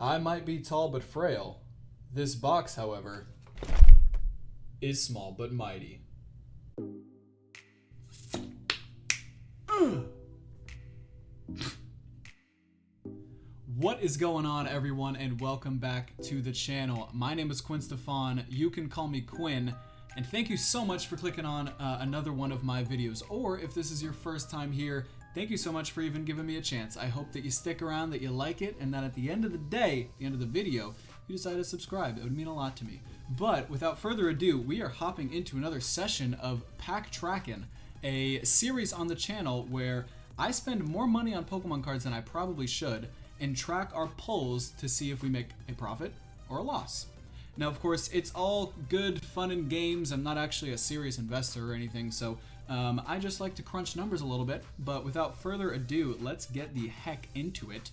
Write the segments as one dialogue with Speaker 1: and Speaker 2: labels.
Speaker 1: I might be tall but frail. This box, however, is small but mighty. What is going on, everyone, and welcome back to the channel. My name is Quinstafon. You can call me Quinn, and thank you so much for clicking on another one of my videos. Or if this is your first time here, thank you so much for even giving me a chance. I hope that you stick around, that you like it, and that at the end of the day, the end of the video, you decide to subscribe. It would mean a lot to me. But without further ado, we are hopping into another session of Pack Trackin, a series on the channel where I spend more money on Pokemon cards than I probably should and track our pulls to see if we make a profit or a loss. Now, of course, it's all good fun and games. I'm not actually a serious investor or anything, so I just like to crunch numbers a little bit. But without further ado, let's get the heck into it.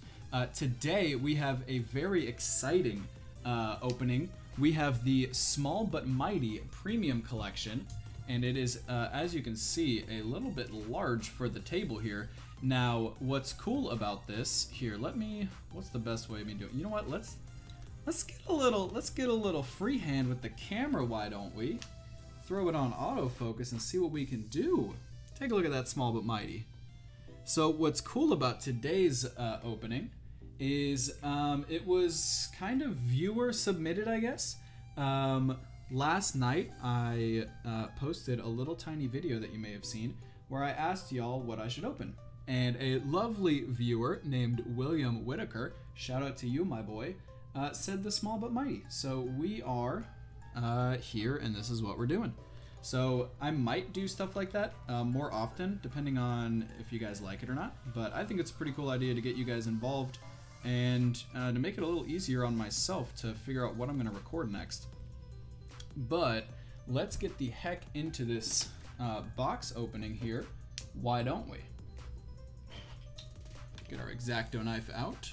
Speaker 1: Today, we have a very exciting opening. We have the Small But Mighty Premium Collection, and it is, as you can see, a little bit large for the table here. Now, what's cool about this here? What's the best way of me doing? You know what? Let's get a little freehand with the camera. Why don't we throw it on autofocus and see what we can do? Take a look at that Small But Mighty. So, what's cool about today's opening is it was kind of viewer submitted, I guess. Last night I posted a little tiny video that you may have seen where I asked y'all what I should open. And a lovely viewer named William Whitaker, shout out to you, my boy, said the Small But Mighty. So we are here, and this is what we're doing. So I might do stuff like that more often, depending on if you guys like it or not. But I think it's a pretty cool idea to get you guys involved and to make it a little easier on myself to figure out what I'm going to record next. But let's get the heck into this box opening here. Why don't we? Get our X-Acto knife out.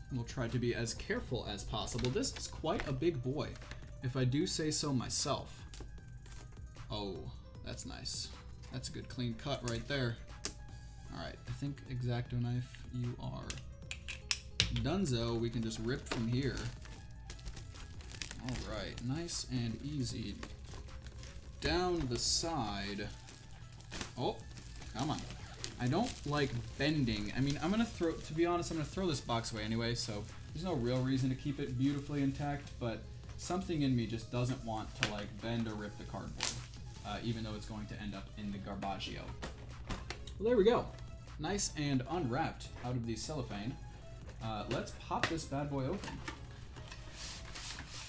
Speaker 1: And we'll try to be as careful as possible. This is quite a big boy, if I do say so myself. Oh, that's nice. That's a good clean cut right there. Alright, I think X-Acto knife, you are donezo. We can just rip from here. Alright, nice and easy. Down the side. Oh, come on. I don't like bending. I mean, to be honest, I'm gonna throw this box away anyway, so there's no real reason to keep it beautifully intact, but something in me just doesn't want to like bend or rip the cardboard, even though it's going to end up in the garbaggio. Well, there we go. Nice and unwrapped out of the cellophane. Let's pop this bad boy open.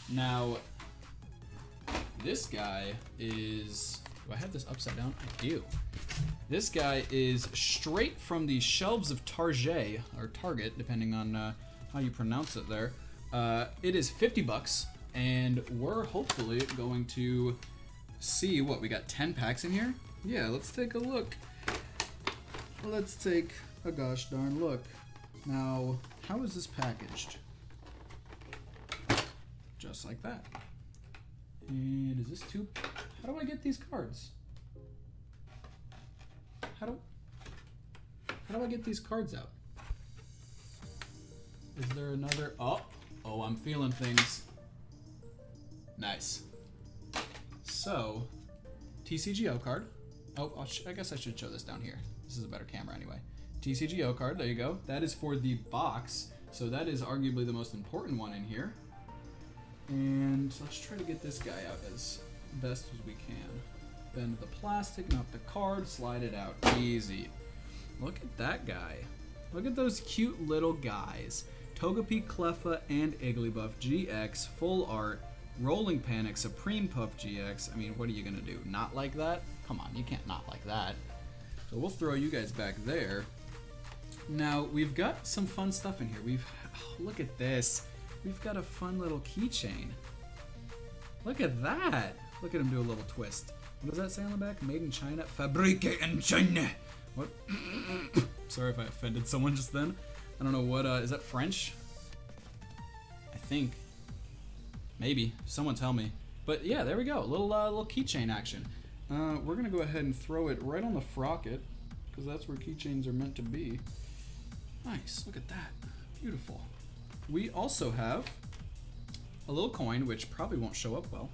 Speaker 1: Now, this guy is... Do I have this upside down? I do. This guy is straight from the shelves of Target, or Target, depending on how you pronounce it there. It is 50 bucks, and we're hopefully going to see what we got. 10 packs in here? Yeah, let's take a look. Let's take a gosh darn look. Now, how is this packaged? Just like that. And is this too... How do I get these cards? How do I get these cards out? Is there another... Oh, I'm feeling things. Nice. So, TCGO card. Oh, I guess I should show this down here. This is a better camera anyway. TCGO card, there you go. That is for the box, so that is arguably the most important one in here. And let's try to get this guy out as best as we can. Bend the plastic, not the card, slide it out. Easy. Look at that guy. Look at those cute little guys. Togepi, Cleffa, and Igglybuff GX, full art, Rolling Panic, Supreme Puff GX. I mean, what are you gonna do? Not like that? Come on, you can't not like that. So we'll throw you guys back there. Now, we've got some fun stuff in here. Look at this. We've got a fun little keychain. Look at that. Look at him do a little twist. What does that say on the back? Made in China. Fabrique in China. What? Sorry if I offended someone just then. I don't know what, is that French? I think. Maybe. Someone tell me. But yeah, there we go. Little keychain action. We're gonna go ahead and throw it right on the frocket, because that's where keychains are meant to be. Nice. Look at that. Beautiful. we also have a little coin, which probably won't show up well,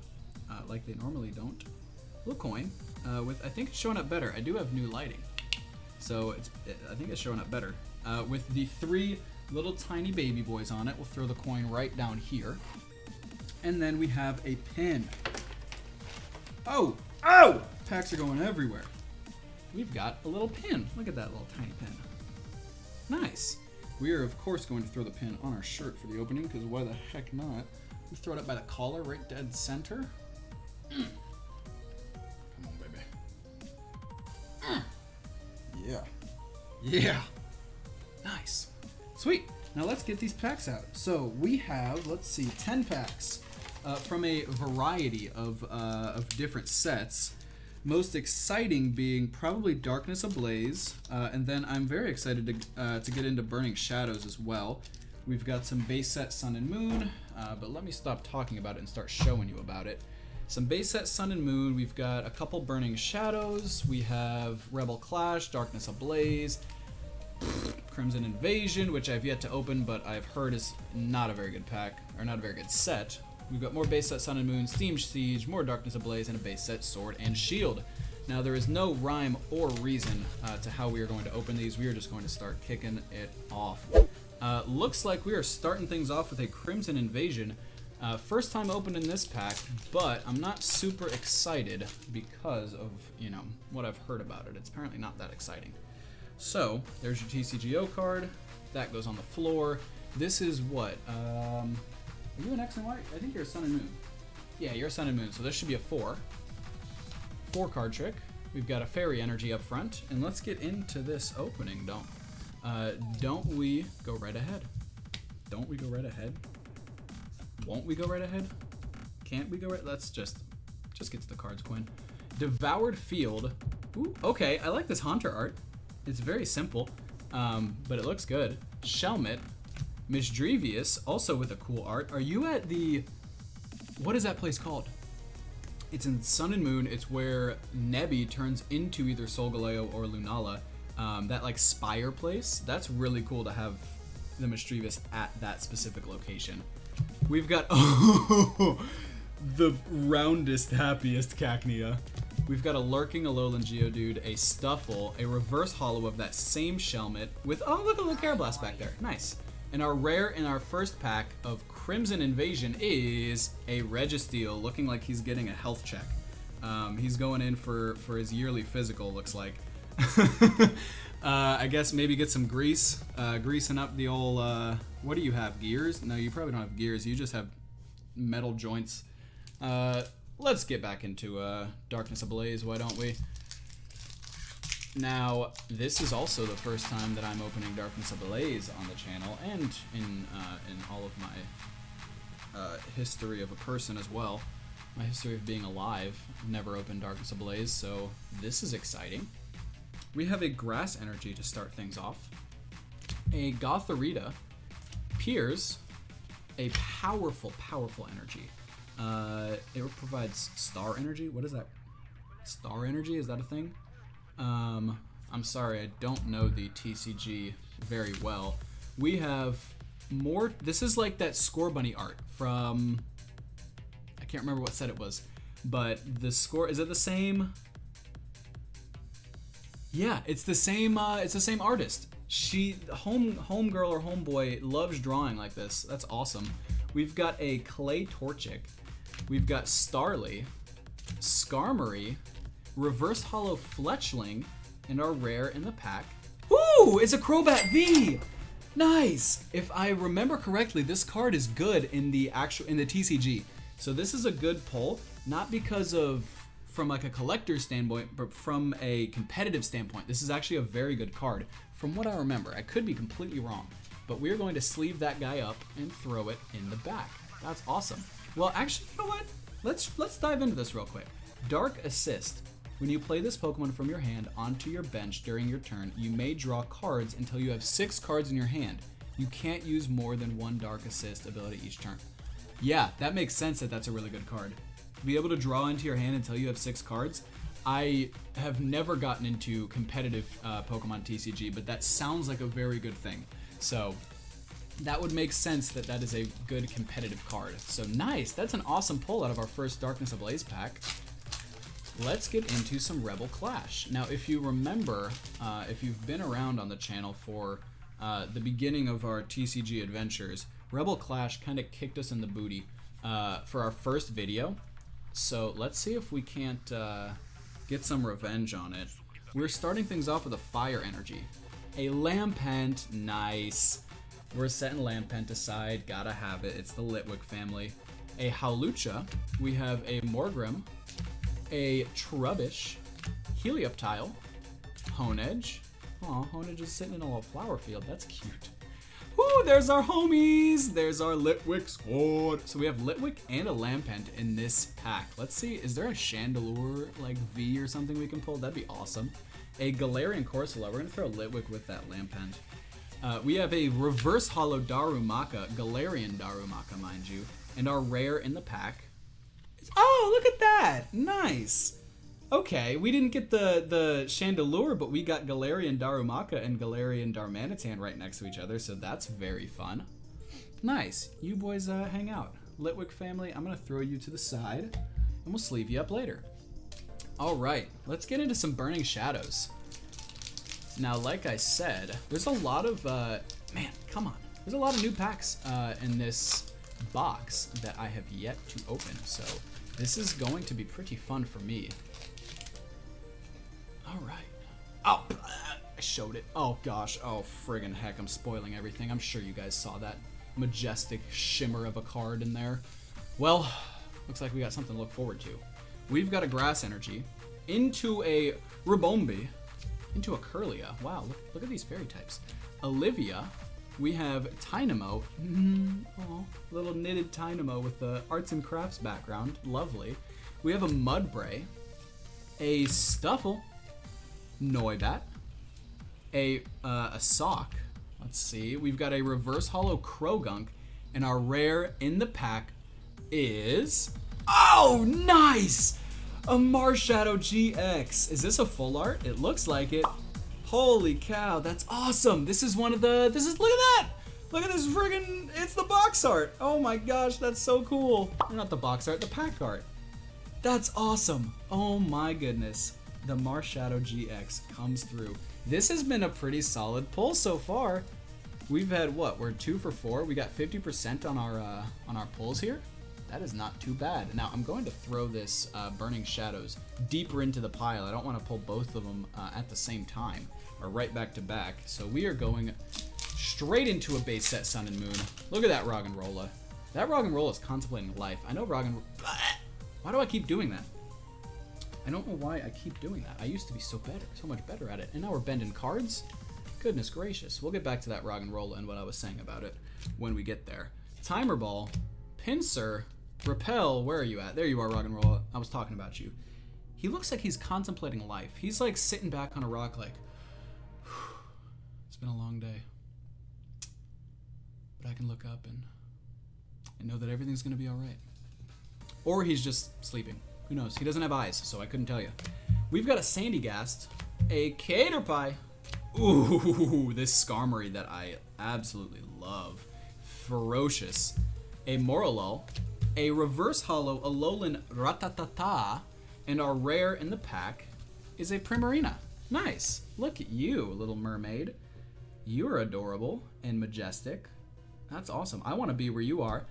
Speaker 1: like they normally don't. A little coin with, I think it's showing up better. I do have new lighting, so I think it's showing up better. With the 3 little tiny baby boys on it. We'll throw the coin right down here. And then we have a pin. Oh! Oh! Packs are going everywhere. We've got a little pin. Look at that little tiny pin. Nice. We are, of course, going to throw the pin on our shirt for the opening, because why the heck not? We throw it up by the collar, right dead center. Come on, baby. Yeah. Yeah. Nice. Sweet. Now let's get these packs out. So we have, let's see, 10 packs from a variety of different sets. Most exciting being probably Darkness Ablaze, and then I'm very excited to get into Burning Shadows as well. We've got some base set Sun and Moon, but let me stop talking about it and start showing you about it. Some base set Sun and Moon, we've got a couple Burning Shadows, we have Rebel Clash, Darkness Ablaze, Crimson Invasion, which I've yet to open, but I've heard is not a very good pack, or not a very good set. We've got more base set Sun and Moon, Steam Siege, more Darkness Ablaze, and a base set Sword and Shield. Now there is no rhyme or reason to how we are going to open these. We are just going to start kicking it off. Looks like we are starting things off with a Crimson Invasion. First time opening this pack, but I'm not super excited because of, you know, what I've heard about it. It's apparently not that exciting. So, there's your TCGO card. That goes on the floor. This is what? Are you an X and Y? I think you're a Sun and Moon. Yeah, you're a Sun and Moon, so this should be a 4. 4 card trick. We've got a Fairy Energy up front, and let's get into this opening, don't we go right ahead? Don't we go right ahead? Won't we go right ahead? Can't we go right? Let's just get to the cards, Quinn. Devoured Field. Ooh, okay, I like this Haunter art. It's very simple, but it looks good. Shelmet. Misdrevious, also with a cool art. Are you at the... What is that place called? It's in Sun and Moon. It's where Nebby turns into either Solgaleo or Lunala. That, like, spire place. That's really cool to have the Misdrevious at that specific location. We've got... the roundest, happiest Cacnea. We've got a Lurking Alolan Geodude, a Stuffle, a reverse holo of that same Shelmet with... Oh, look, a little Carablast back there. Nice. And our rare in our first pack of Crimson Invasion is a Registeel, looking like he's getting a health check. He's going in for his yearly physical, looks like. I guess maybe get some grease, greasing up the old... what do you have, gears? No, you probably don't have gears. You just have metal joints. Let's get back into Darkness Ablaze, why don't we? Now, this is also the first time that I'm opening Darkness Ablaze on the channel, and in all of my history of a person as well. My history of being alive. I've never opened Darkness Ablaze, so this is exciting. We have a Grass Energy to start things off. A Gothorita. Piers. A powerful, powerful energy. It provides Star Energy. What is that? Star Energy? Is that a thing? I'm sorry, I don't know the TCG very well. We have more... This is like that Score Bunny art from... I can't remember what set it was. But the score... Is it the same? Yeah, it's the same artist. She... Homegirl or homeboy loves drawing like this. That's awesome. We've got a Clay Torchic. We've got Starly. Skarmory. Reverse Holo Fletchling, and our rare in the pack. Ooh, it's a Crobat V! Nice! If I remember correctly, this card is good in the TCG. So this is a good pull, not because of from like a collector's standpoint, but from a competitive standpoint. This is actually a very good card, from what I remember. I could be completely wrong, but we're going to sleeve that guy up and throw it in the back. That's awesome. Well, actually, you know what? Let's dive into this real quick. Dark Assist. When you play this Pokemon from your hand onto your bench during your turn, you may draw cards until you have 6 cards in your hand. You can't use more than 1 Dark Assist ability each turn. Yeah, that makes sense that that's a really good card. To be able to draw into your hand until you have 6 cards. I have never gotten into competitive Pokemon TCG, but that sounds like a very good thing. So, that would make sense that that is a good competitive card. So nice. That's an awesome pull out of our first Darkness Ablaze pack. Let's get into some Rebel Clash. Now, if you remember, if you've been around on the channel for the beginning of our TCG adventures, Rebel Clash kind of kicked us in the booty for our first video. So let's see if we can't get some revenge on it. We're starting things off with a Fire Energy. A Lampent, nice. We're setting Lampent aside, gotta have it. It's the Litwick family. A Howlucha. We have a Morgrim, a Trubbish, Helioptile, Honedge. Aw, Honedge is sitting in a little flower field. That's cute. Ooh, there's our homies. There's our Litwick squad. So we have Litwick and a Lampent in this pack. Let's see, is there a Chandelure like V or something we can pull? That'd be awesome. A Galarian Corsola. We're gonna throw Litwick with that Lampent. We have a reverse holo Darumaka, Galarian Darumaka, mind you, and our rare in the pack. Oh, look at that! Nice. Okay, we didn't get the Chandelure, but we got Galarian Darumaka and Galarian Darmanitan right next to each other, so that's very fun. Nice. You boys hang out. Litwick family, I'm gonna throw you to the side, and we'll sleeve you up later. All right, let's get into some Burning Shadows. Now, like I said, there's a lot of, man, come on. There's a lot of new packs in this box that I have yet to open, so this is going to be pretty fun for me. All right. Oh, I showed it. Oh, gosh. Oh, friggin' heck, I'm spoiling everything. I'm sure you guys saw that majestic shimmer of a card in there. Well, looks like we got something to look forward to. We've got a Grass Energy into a Ribombee, into a Kirlia. Wow, look at these fairy types. Olivia. We have Tynamo. Oh, little knitted Tynamo with the arts and crafts background. Lovely. We have a Mudbray, a Stuffle, Noibat, a Sock. Let's see. We've got a reverse holo Krogunk, and our rare in the pack is... Oh, nice! A Marshadow GX. Is this a full art? It looks like it. Holy cow, that's awesome. This is one of the, look at that. Look at this friggin', it's the box art. Oh my gosh, that's so cool. Not the box art, the pack art. That's awesome. Oh my goodness. The Marshadow GX comes through. This has been a pretty solid pull so far. We've had what, we're 2 for 4. We got 50% on our pulls here. That is not too bad. Now, I'm going to throw this Burning Shadows deeper into the pile. I don't want to pull both of them at the same time, or right back to back. So we are going straight into a base set Sun and Moon. Look at that Roggenrola. That Roggenrola is contemplating life. I know Why do I keep doing that? I don't know why I keep doing that. I used to be so much better at it. And now we're bending cards? Goodness gracious. We'll get back to that Roggenrola and what I was saying about it when we get there. Timer Ball, Pinsir, Repel, where are you at? There you are, Roggenrola. I was talking about you. He looks like he's contemplating life. He's like sitting back on a rock like, it's been a long day. But I can look up and know that everything's gonna be all right. Or he's just sleeping. Who knows? He doesn't have eyes, so I couldn't tell you. We've got a Sandygast, a Caterpie. Ooh, this Skarmory that I absolutely love. Ferocious. A Morolul, a reverse holo Alolan Ratatata, and our rare in the pack is a Primarina. Nice. Look at you, little mermaid. You're adorable and majestic. That's awesome. I want to be where you are.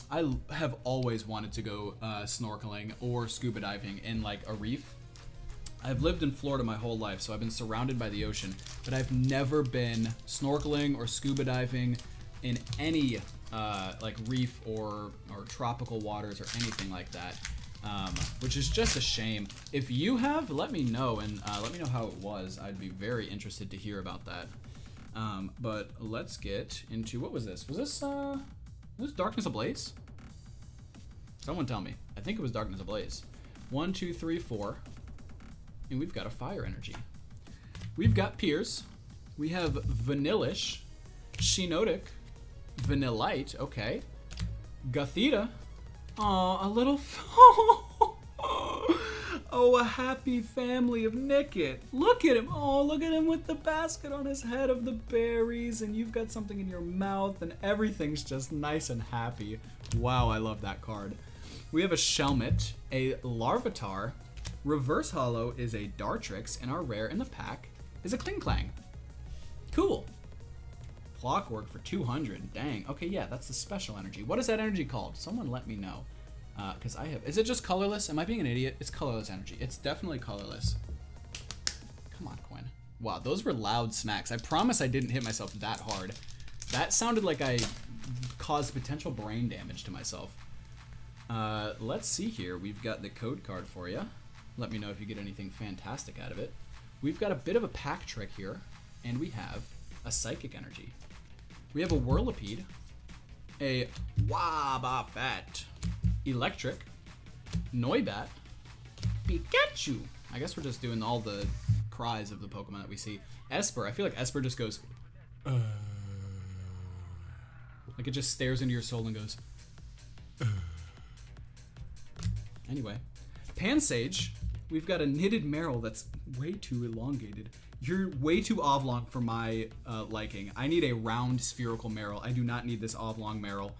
Speaker 1: I have always wanted to go snorkeling or scuba diving in like a reef. I've lived in Florida my whole life, so I've been surrounded by the ocean, but I've never been snorkeling or scuba diving in any like reef or tropical waters or anything like that, which is just a shame. If you have, let me know, and let me know how it was. I'd be very interested to hear about that. But let's get into, what was this? Was this Darkness Ablaze? Someone tell me. I think it was Darkness Ablaze. 1, 2, 3, 4. And we've got a Fire Energy. We've got Piers. We have Vanillish, Shiinotic, Vanillite, okay. Gothita. Aw, a little... Oh, a happy family of Nickit. Look at him. Oh, look at him with the basket on his head of the berries, and you've got something in your mouth, and everything's just nice and happy. Wow, I love that card. We have a Shelmet, a Larvitar. Reverse Holo is a Dartrix, and our rare in the pack is a Kling Clang. Cool. Clockwork for 200. Dang. Okay, yeah, that's the special energy. What is that energy called? Someone let me know. Because I have... Is it just colorless? Am I being an idiot? It's colorless energy. It's definitely colorless. Come on, Quinn. Wow, those were loud smacks. I promise I didn't hit myself that hard. That sounded like I caused potential brain damage to myself. Let's see here. We've got the code card for you. Let me know if you get anything fantastic out of it. We've got a bit of a pack trick here. And we have a Psychic Energy. We have a Whirlipede. A Wobbuffet. Electric, Noibat, Pikachu. I guess we're just doing all the cries of the Pokemon that we see. Esper, I feel like Esper just goes, like it just stares into your soul and goes, Anyway, Pansage, we've got a Knitted Meryl that's way too elongated. You're way too oblong for my liking. I need a round spherical Meryl. I do not need this oblong Meryl.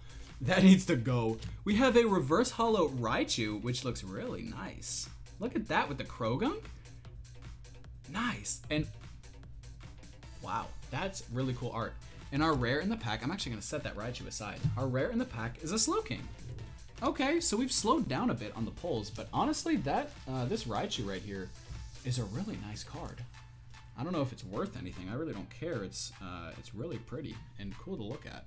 Speaker 1: That needs to go. We have a Reverse Holo Raichu, which looks really nice. Look at that with the Krogunk. Nice. And wow, that's really cool art. And our rare in the pack, I'm actually going to set that Raichu aside. Our rare in the pack is a Slowking. Okay, so we've slowed down a bit on the pulls, but honestly, that this Raichu right here is a really nice card. I don't know if it's worth anything. I really don't care. It's really pretty and cool to look at.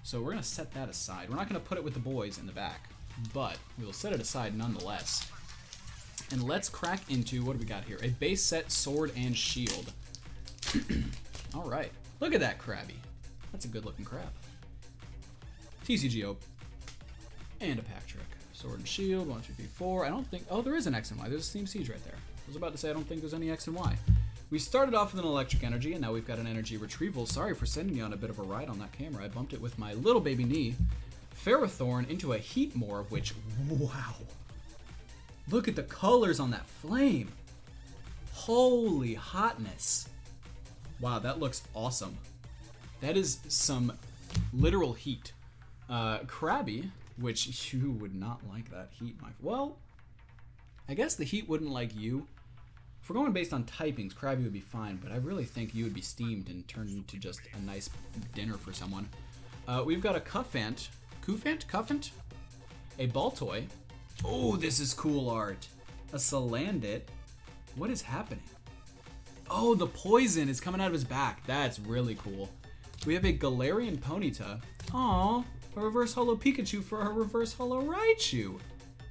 Speaker 1: So we're going to set that aside. We're not going to put it with the boys in the back, but we will set it aside nonetheless. And let's crack into, what do we got here? A base set Sword and Shield. All right. Look at that Krabby. That's a good looking crab. TCGO. And a Pack Trick. Sword and Shield, 1, 2, 3, 4. I don't think, oh, there is an X and Y. There's a Steam Siege right there. I was about to say I don't think there's any X and Y. We started off with an Electric Energy, and now we've got an Energy Retrieval. Sorry for sending you on a bit of a ride on that camera. I bumped it with my little baby knee. Ferrothorn into a Heatmore, which, wow. Look at the colors on that flame. Holy hotness. Wow, that looks awesome. That is some literal heat. Krabby, which you would not like that heat, well, I guess the heat wouldn't like you. If we're going based on typings, Krabby would be fine, but I really think you would be steamed and turned into just a nice dinner for someone. We've got a Cuffant, a Baltoy. Oh, this is cool art. A Salandit. What is happening? Oh, the poison is coming out of his back. That's really cool. We have a Galarian Ponyta. Aw, a Reverse Holo Pikachu for our Reverse Holo Raichu.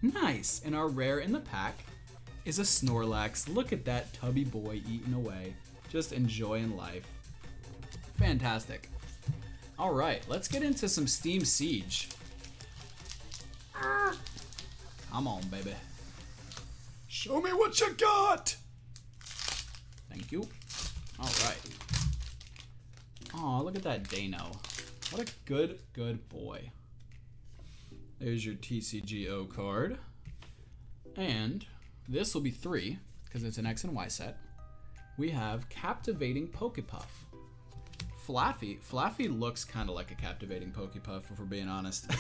Speaker 1: Nice. And our rare in the pack is a Snorlax. Look at that tubby boy eating away. Just enjoying life. Fantastic. All right, let's get into some Steam Siege. Come on, baby. Show me what you got. Thank you. All right. Oh, look at that Dano. What a good boy. There's your TCGO card. And this will be 3, because it's an X and Y set. We have Captivating Pokepuff. Flaffy looks kind of like a captivating Pokepuff, if we're being honest.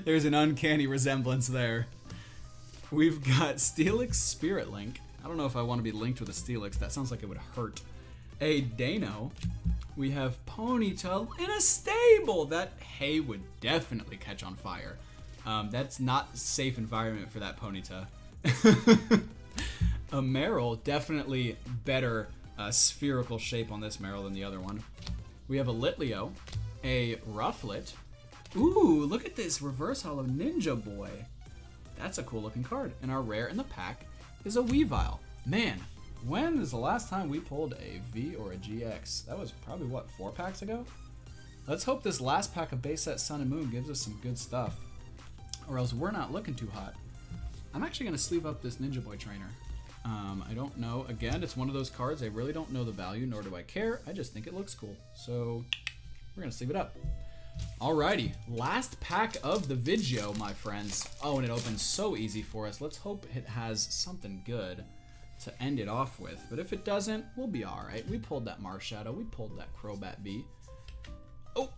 Speaker 1: There's an uncanny resemblance there. We've got Steelix Spirit Link. I don't know if I want to be linked with a Steelix. That sounds like it would hurt. A Dano. We have Ponyta in a stable. That hay would definitely catch on fire. That's not a safe environment for that Ponyta. A Meryl, definitely better spherical shape on this Meryl than the other one. We have a Litleo, a Rufflet. Ooh, look at this Reverse Holo Ninja Boy. That's a cool looking card. And our rare in the pack is a Weavile. Man, when is the last time we pulled a V or a GX? That was probably, what, 4 packs ago? Let's hope this last pack of base set Sun and Moon gives us some good stuff. Or else we're not looking too hot. I'm actually going to sleeve up this Ninja Boy trainer. I don't know. Again, it's one of those cards. I really don't know the value, nor do I care. I just think it looks cool. So we're going to sleeve it up. Alrighty, last pack of the video, my friends. Oh, and it opens so easy for us. Let's hope it has something good to end it off with. But if it doesn't, we'll be alright. We pulled that Marshadow. We pulled that Crobat B. Oh,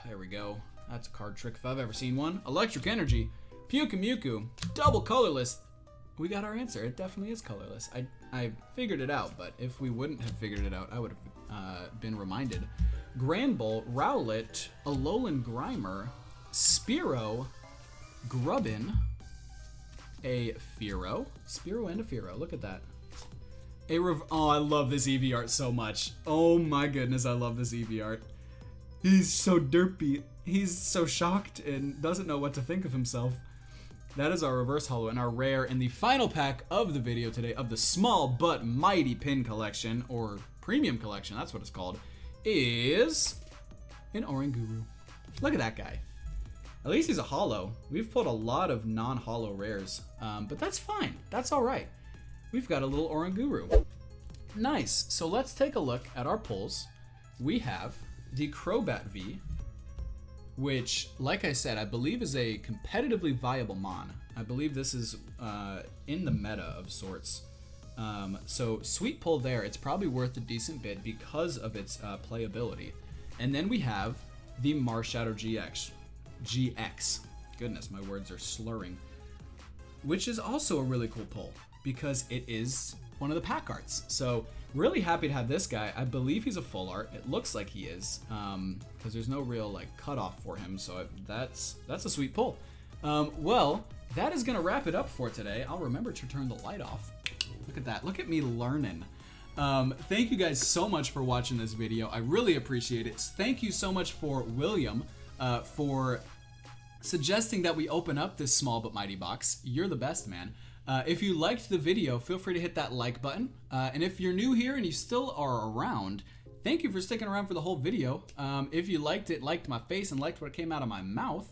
Speaker 1: there we go. That's a card trick if I've ever seen one. Electric Energy, Pyukumuku, double colorless. We got our answer. It definitely is colorless. I figured it out, but if we wouldn't have figured it out, I would have been reminded. Granbull, Rowlet, Alolan Grimer, Spearow, Grubbin, a Fearow, Spearow and a Fearow. Look at that. Oh, I love this Eevee art so much. Oh my goodness, I love this Eevee art. He's so derpy. He's so shocked and doesn't know what to think of himself. That is our reverse holo and our rare in the final pack of the video today of the small but mighty pin collection, or premium collection, that's what it's called, is an Oranguru. Look at that guy. At least he's a holo. We've pulled a lot of non-holo rares, but that's fine. That's all right. We've got a little Oranguru. Nice. So let's take a look at our pulls. We have the Crobat V, which, like I said, I believe is a competitively viable mon. I believe this is in the meta of sorts. So sweet pull there. It's probably worth a decent bit because of its playability. And then we have the Marshadow GX. Goodness, my words are slurring. Which is also a really cool pull because it is one of the pack arts. So really happy to have this guy. I believe he's a full art. It looks like he is because there's no real like cutoff for him. So that's a sweet pull. Well, that is gonna wrap it up for today. I'll remember to turn the light off. Look at that. Look at me learning. Thank you guys so much for watching this video. I really appreciate it. Thank you so much for William for suggesting that we open up this small but mighty box. You're the best, man. If you liked the video, feel free to hit that like button. And if you're new here and you still are around, thank you for sticking around for the whole video. If you liked it, liked my face, and liked what came out of my mouth,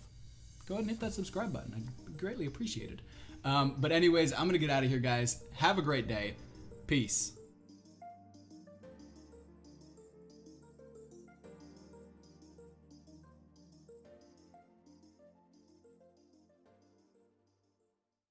Speaker 1: go ahead and hit that subscribe button. I'd greatly appreciate it. But anyways, I'm gonna get out of here, guys. Have a great day. Peace.